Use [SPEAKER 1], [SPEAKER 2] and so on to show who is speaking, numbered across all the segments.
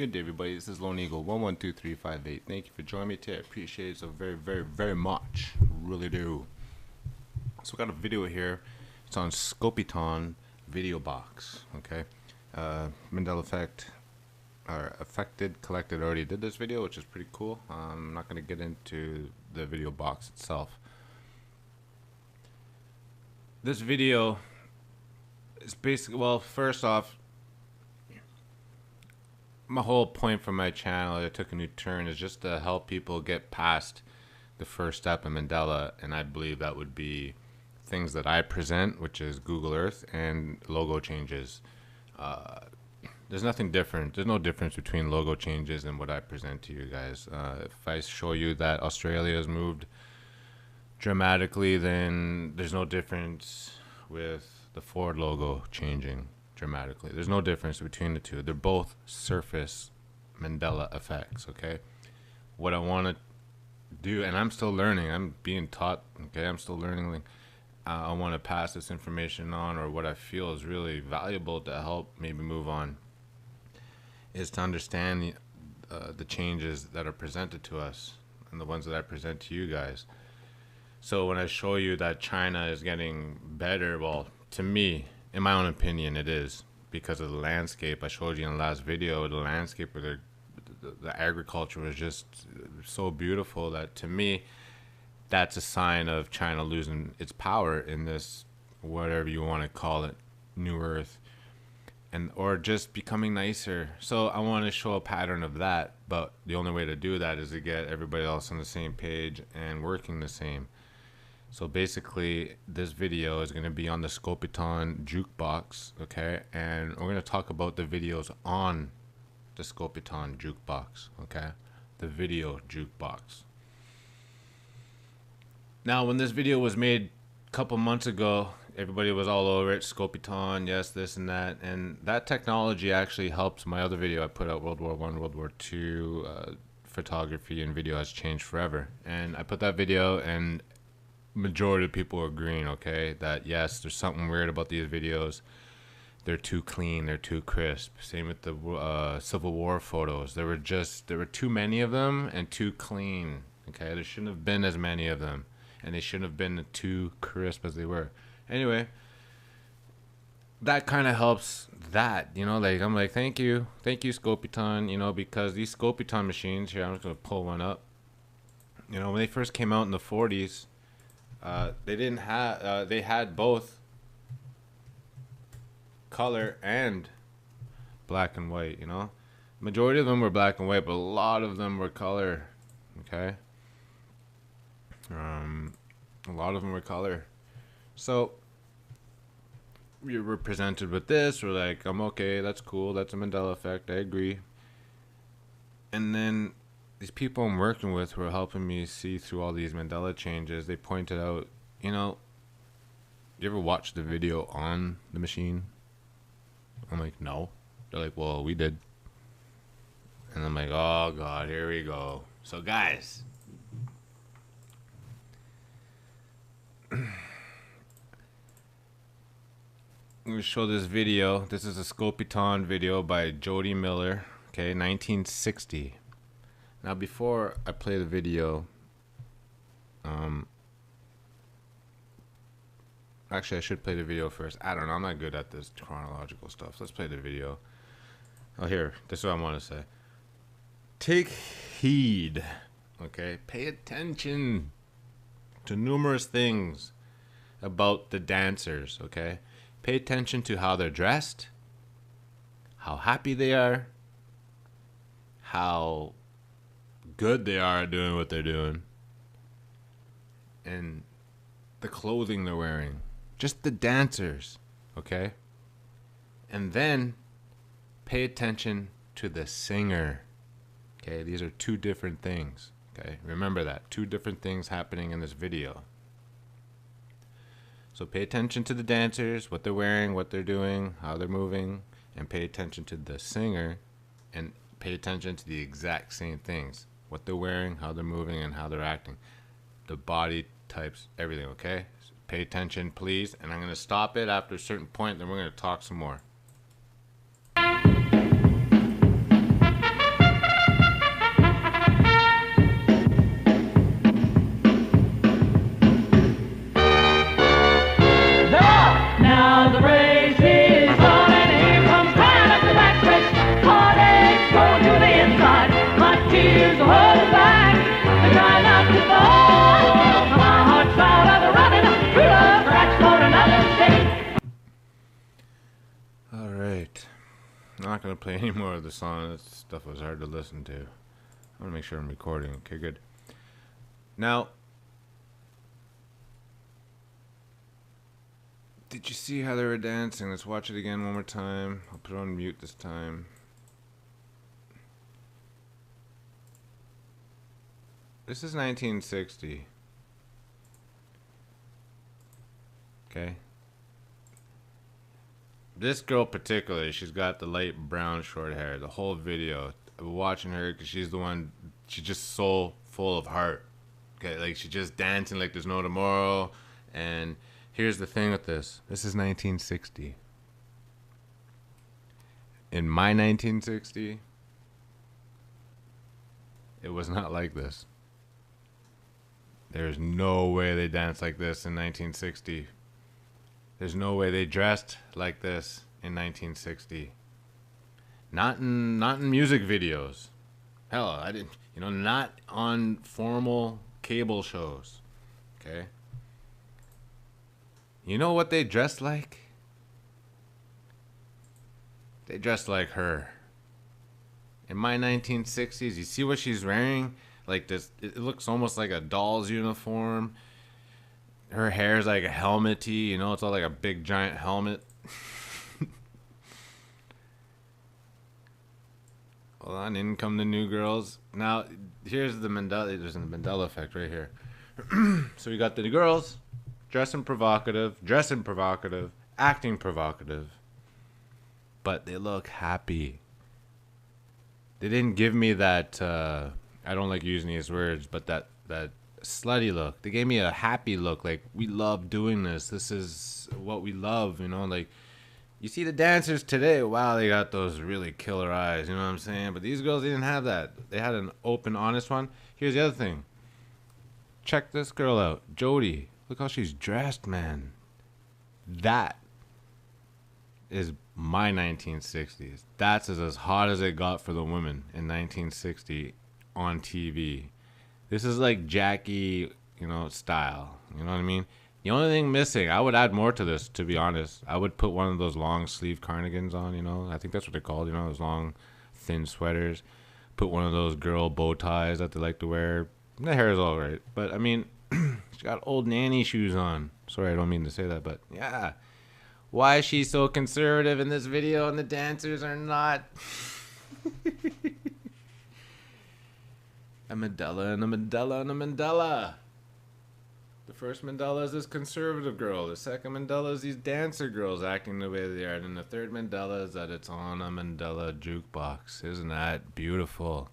[SPEAKER 1] Good day, everybody. This is Lone Eagle 112358. Thank you for joining me today. I appreciate it so very much. Really do. So we got a video here. It's on Scopiton video box. Okay, Mandela effect or affected collected already did this video, which is pretty cool. I'm not going to get into the video box itself. This video is basically, well, first off, my whole point for my channel, I took a new turn, is just to help people get past the first step in Mandela, and I believe that would be things that I present, which is Google Earth and logo changes. There's nothing different. There's no difference between logo changes and what I present to you guys. If I show you that Australia has moved dramatically, then there's no difference with the Ford logo changing dramatically. There's no difference between the two. They're both surface Mandela effects. Okay, what I want to do, and I'm still learning, I'm being taught, okay, I'm still learning. I want to pass this information on, or what I feel is really valuable to help maybe move on, is to understand the changes that are presented to us and the ones that I present to you guys. So when I show you that China is getting better, well, to me, in my own opinion, it is because of the landscape. I showed you in the last video, the landscape where the agriculture was just so beautiful that, to me, that's a sign of China losing its power in this, whatever you want to call it, new earth, and or just becoming nicer. So I want to show a pattern of that, but the only way to do that is to get everybody else on the same page and working the same. So basically, this video is going to be on the Scopiton JukeBox, okay? And we're going to talk about the videos on the Scopiton JukeBox, okay? The video JukeBox. Now, when this video was made a couple months ago, everybody was all over it. Scopiton, yes, this and that. And that technology actually helps my other video I put out, World War I, World War II, photography and video has changed forever. And I put that video, and majority of people are agreeing, okay, that yes, there's something weird about these videos. They're too clean, they're too crisp. Same with the Civil War photos. There were too many of them and too clean, okay? There shouldn't have been as many of them, and they shouldn't have been too crisp as they were. Anyway, that kind of helps that, you know, like, I'm like, thank you Scopiton, you know, because these Scopiton machines here, I'm just gonna pull one up. You know, when they first came out in the 40s, they didn't have, they had both color and black and white, you know. Majority of them were black and white, but a lot of them were color, okay. A lot of them were color. So we were presented with this, we're like, I'm okay, that's cool, that's a Mandela effect, I agree. And then these people I'm working with who are helping me see through all these Mandela changes, they pointed out, you know, you ever watch the video on the machine? I'm like, no. They're like, well, we did. And I'm like, oh God, here we go. So guys, I'm going to show this video. This is a Scopiton video by Jody Miller, okay, 1960. Now, before I play the video, actually, I should play the video first. I don't know. I'm not good at this chronological stuff. Let's play the video. Oh, here. This is what I want to say. Take heed, okay? Pay attention to numerous things about the dancers, okay? Pay attention to how they're dressed, how happy they are, how good they are at doing what they're doing, and the clothing they're wearing. Just the dancers, okay? And then pay attention to the singer, okay? These are two different things, okay? Remember that. Two different things happening in this video. So pay attention to the dancers, what they're wearing, what they're doing, how they're moving, and pay attention to the singer, and pay attention to the exact same things. What they're wearing, how they're moving, and how they're acting. The body types, everything, okay? So pay attention, please. And I'm going to stop it after a certain point, then we're going to talk some more.
[SPEAKER 2] race is on, and here comes crying up the backstretch. Heartache going to the inside. My tears are holding back. They're trying not to fall. My heart's out of the running. True love cracks for another day.
[SPEAKER 1] All right. I'm not going to play any more of the song. That stuff was hard to listen to. I want to make sure I'm recording. Okay, good. Now, did you see how they were dancing? Let's watch it again one more time. I'll put it on mute this time. This is 1960. Okay. This girl particularly, she's got the light brown short hair. The whole video, I'm watching her because she's the one, she's just so full of heart. Okay, like she's just dancing like there's no tomorrow. And here's the thing with this. This is 1960. In my 1960, it was not like this. There's no way they danced like this in 1960. There's no way they dressed like this in 1960. Not in music videos. Hell, I didn't, not on formal cable shows. Okay? You know what they dressed like? They dressed like her. In my 1960s, you see what she's wearing? Like this, it looks almost like a doll's uniform. Her hair's like a helmety, it's all like a big giant helmet. Hold on, in come the new girls. Now, here's the Mandela. There's a Mandela effect right here. So we got the girls dressing provocative, acting provocative, but they look happy. They didn't give me that. I don't like using these words, but that slutty look. They gave me a happy look, like we love doing this. This is what we love, like you see the dancers today, wow, they got those really killer eyes, you know what I'm saying? But these girls didn't have that. They had an open, honest one. Here's the other thing. Check this girl out, Jody. Look how she's dressed, man. That is my 1960s. That's as hot as it got for the women in 1960 on TV. This is like Jackie, style. You know what I mean? The only thing missing, I would add more to this, to be honest. I would put one of those long sleeve cardigans on, I think that's what they're called, those long, thin sweaters. Put one of those girl bow ties that they like to wear. The hair is all right. But, I mean, she got old nanny shoes on. Sorry, I don't mean to say that, but yeah. Why is she so conservative in this video and the dancers are not? A Mandela and a Mandela and a Mandela. The first Mandela is this conservative girl. The second Mandela is these dancer girls acting the way they are. And then the third Mandela is that it's on a Mandela jukebox. Isn't that beautiful?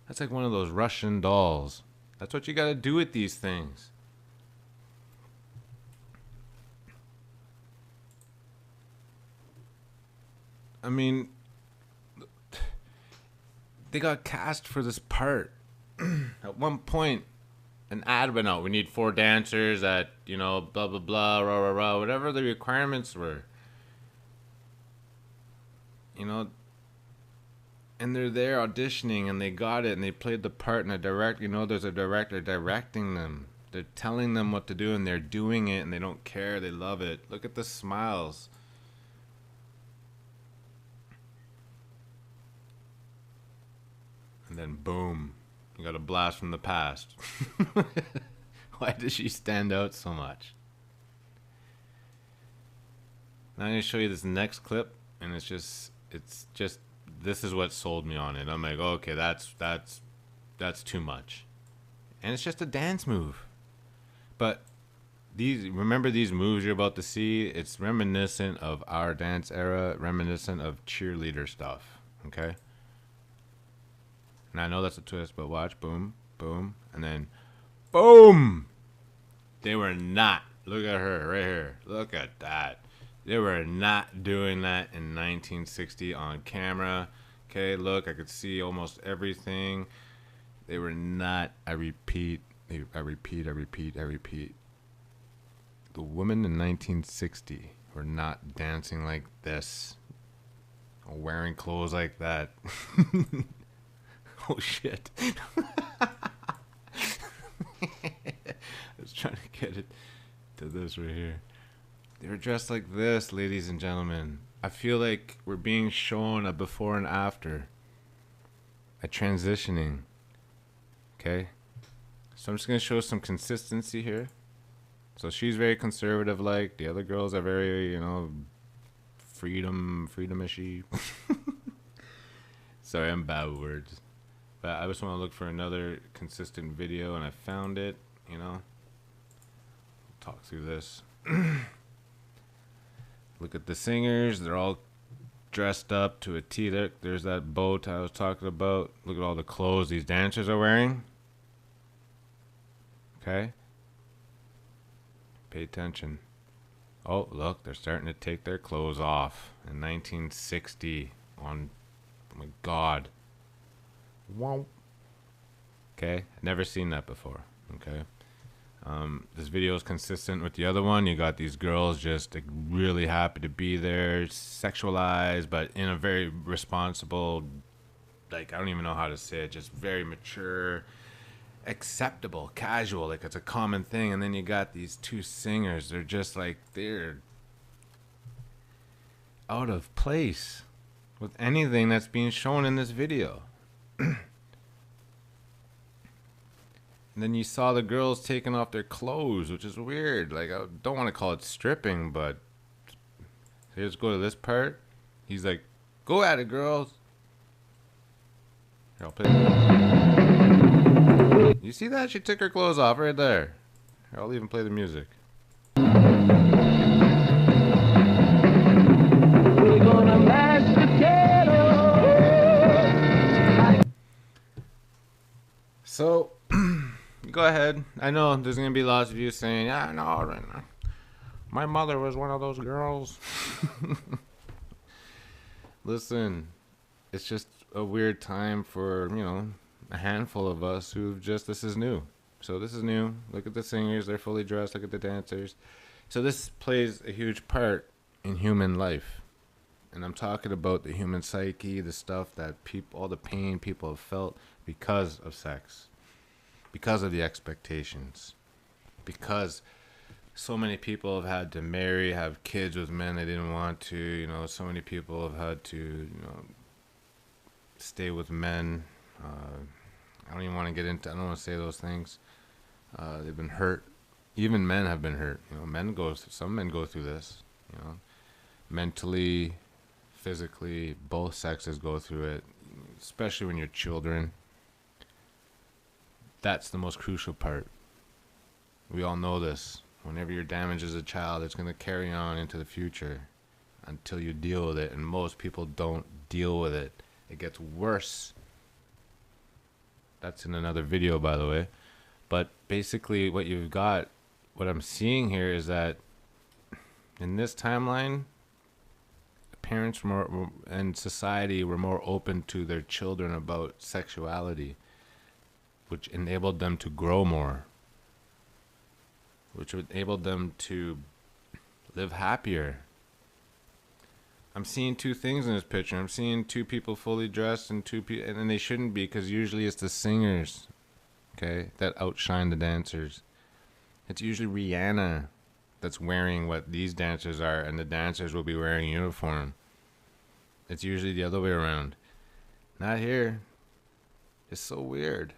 [SPEAKER 1] That's like one of those Russian dolls. That's what you gotta do with these things. I mean, they got cast for this part. At one point, an ad went out. We need 4 dancers at, blah, blah, blah, rah, rah, rah, whatever the requirements were. And they're there auditioning and they got it and they played the part and there's a director directing them. They're telling them what to do and they're doing it and they don't care. They love it. Look at the smiles. And then boom, you got a blast from the past. Why does she stand out so much? Now I'm going to show you this next clip, and it's just this is what sold me on it. I'm like, okay, that's too much. And it's just a dance move. But remember these moves you're about to see? It's reminiscent of our dance era, reminiscent of cheerleader stuff, okay? And I know that's a twist, but watch. Boom, boom, and then boom. They were not. Look at her right here. Look at that. They were not doing that in 1960 on camera. Okay, look, I could see almost everything. They were not. I repeat. The women in 1960 were not dancing like this, or wearing clothes like that. Oh shit. I was trying to get it to this right here. They were dressed like this, ladies and gentlemen. I feel like we're being shown a before and after. A transitioning. Okay? So I'm just going to show some consistency here. So she's very conservative like. The other girls are very, freedom-ishy. Sorry, I'm bad with words. But I just want to look for another consistent video, and I found it, Talk through this. Look at the singers. They're all dressed up to a T. There's that boat I was talking about. Look at all the clothes these dancers are wearing. Okay? Pay attention. Oh, look, they're starting to take their clothes off in 1960 on, oh my God. Wow. Okay, never seen that before. Okay. This video is consistent with the other one. You got these girls just like, really happy to be there, sexualized, but in a very responsible, like, I don't even know how to say it, just very mature, acceptable, casual, like it's a common thing. And then you got these two singers. They're just like, they're out of place with anything that's being shown in this video. And then you saw the girls taking off their clothes, which is weird. Like, I don't want to call it stripping, but let's go to this part. He's like, go at it, girls. Here, I'll play. You see that? She took her clothes off right there. Here, I'll even play the music. We're gonna mash the ghetto. So, go ahead. I know there's going to be lots of you saying, yeah, no, my mother was one of those girls. Listen, it's just a weird time for, a handful of us who've just, this is new. So this is new. Look at the singers. They're fully dressed. Look at the dancers. So this plays a huge part in human life. And I'm talking about the human psyche, the stuff that all the pain people have felt because of sex. Because of the expectations. Because so many people have had to marry, have kids with men they didn't want to. So many people have had to, stay with men. I don't even want to get into, I don't want to say those things. They've been hurt. Even men have been hurt. Some men go through this. Mentally, physically, both sexes go through it. Especially when you're children. That's the most crucial part. We all know this. Whenever you're damaged as a child, it's going to carry on into the future until you deal with it. And most people don't deal with it. It gets worse. That's in another video, by the way. But basically what I'm seeing here is that in this timeline, parents and society were more open to their children about sexuality, which enabled them to grow more, which enabled them to live happier. I'm seeing two things in this picture. I'm seeing two people fully dressed and and they shouldn't be, because usually it's the singers, okay, that outshine the dancers. It's usually Rihanna that's wearing what these dancers are, and the dancers will be wearing uniform. It's usually the other way around. Not here. It's so weird.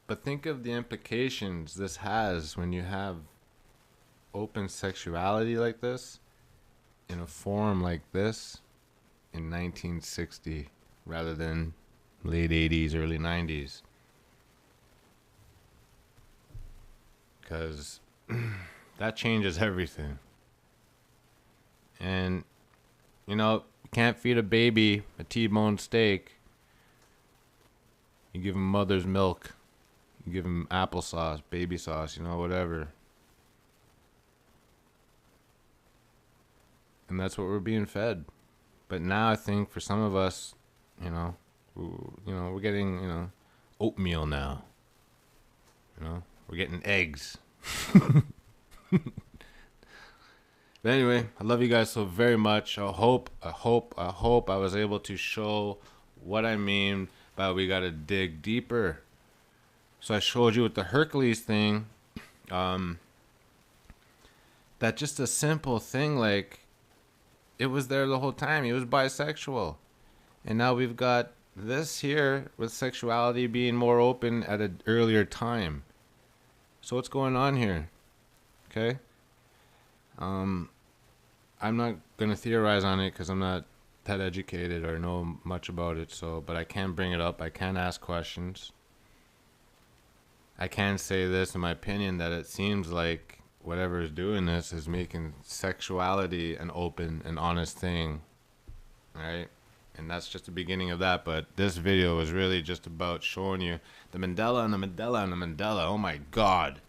[SPEAKER 1] But think of the implications this has when you have open sexuality like this in a form like this in 1960 rather than late 80s, early 90s. Because that changes everything. And, you can't feed a baby a T-bone steak. You give him mother's milk. You give him applesauce, baby sauce, whatever. And that's what we're being fed. But now I think for some of us, we're getting, oatmeal now. We're getting eggs. But anyway, I love you guys so very much. I hope I was able to show what I mean by we gotta dig deeper. So I showed you with the Hercules thing, that just a simple thing, like, it was there the whole time. He was bisexual. And now we've got this here with sexuality being more open at an earlier time. So what's going on here? Okay? I'm not going to theorize on it because I'm not that educated or know much about it. So, but I can bring it up. I can ask questions. I can say this in my opinion, that it seems like whatever is doing this is making sexuality an open and honest thing. Right? And that's just the beginning of that. But this video is really just about showing you the Mandela and the Mandela and the Mandela. Oh my God.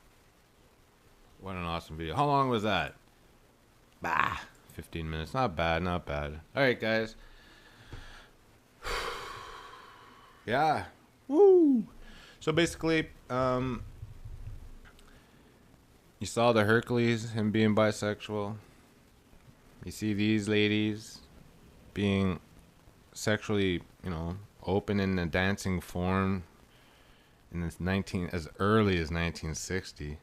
[SPEAKER 1] What an awesome video. How long was that? 15 minutes. Not bad, not bad. Alright, guys. Yeah. Woo! So basically, you saw the Hercules, him being bisexual. You see these ladies being sexually, open in a dancing form in this as early as 1960.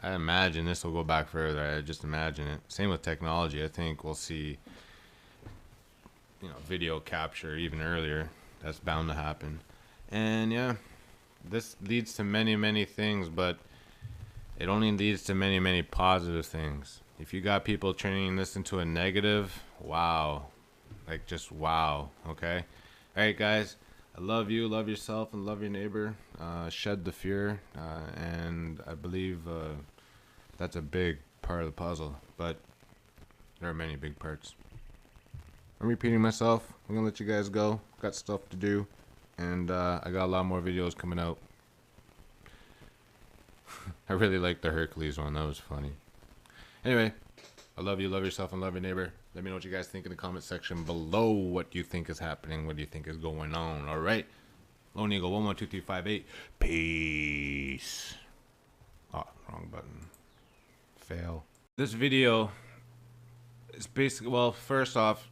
[SPEAKER 1] I imagine this will go back further. I just imagine it. Same with technology. I think we'll see, video capture even earlier. That's bound to happen. And yeah, this leads to many, many things, but it only leads to many, many positive things. If you got people turning this into a negative, wow. Like, just wow. Okay? All right, guys. I love you, love yourself, and love your neighbor. Shed the fear, and I believe that's a big part of the puzzle, but there are many big parts. I'm repeating myself. I'm gonna let you guys go. Got stuff to do, and I got a lot more videos coming out. I really liked the Hercules one. That was funny. Anyway, I love you, love yourself, and love your neighbor. Let me know what you guys think in the comment section below. What you think is happening. What do you think is going on? All right. Lone Eagle 112358. Peace. Oh, wrong button. Fail. This video is basically, well, first off,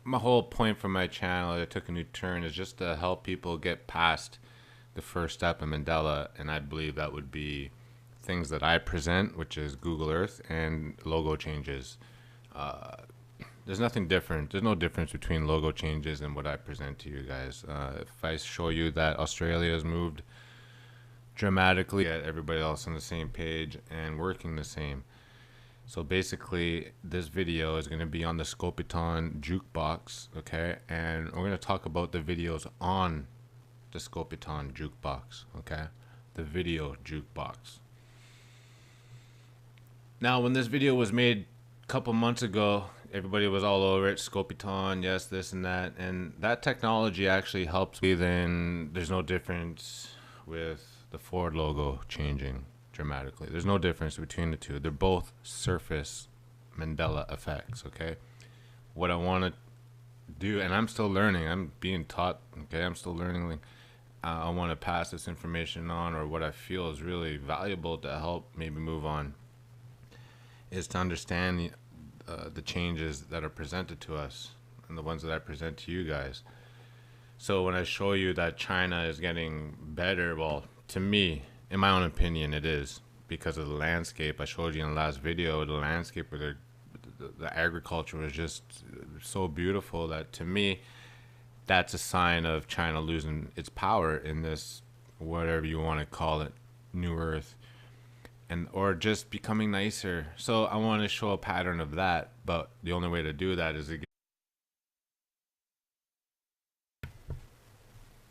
[SPEAKER 1] my whole point for my channel, I took a new turn, is just to help people get past the first step in Mandela, and I believe that would be things that I present, which is Google Earth and logo changes. There's nothing different. There's no difference between logo changes and what I present to you guys. If I show you that Australia has moved dramatically, get everybody else on the same page and working the same. So basically, this video is going to be on the Scopiton JukeBox, okay? And we're going to talk about the videos on the Scopiton JukeBox, okay? The video JukeBox. Now, when this video was made a couple months ago, everybody was all over it. Scopiton, yes, this and that. And that technology actually helps. Then there's no difference with the Ford logo changing dramatically. There's no difference between the two. They're both surface Mandela effects, okay? What I want to do, and I'm still learning. I'm being taught, okay? I'm still learning. I want to pass this information on, or what I feel is really valuable to help maybe move on, is to understand the changes that are presented to us and the ones that I present to you guys. So when I show you that China is getting better, well, to me, in my own opinion, it is because of the landscape. I showed you in the last video, the landscape where the agriculture was just so beautiful that, to me, that's a sign of China losing its power in this, whatever you want to call it, new earth. And or just becoming nicer. So I want to show a pattern of that, but the only way to do that is to get.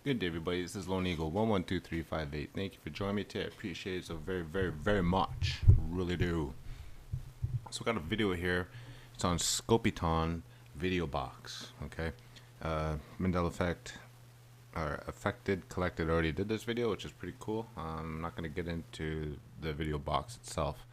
[SPEAKER 1] Good day, everybody. This is Lone Eagle 112358. Thank you for joining me today. I appreciate it so very, very, very much. Really do. So we got a video here. It's on Scopiton Video Box. Okay, Mandela effect. Affected Collected already did this video, which is pretty cool. I'm not going to get into the video box itself.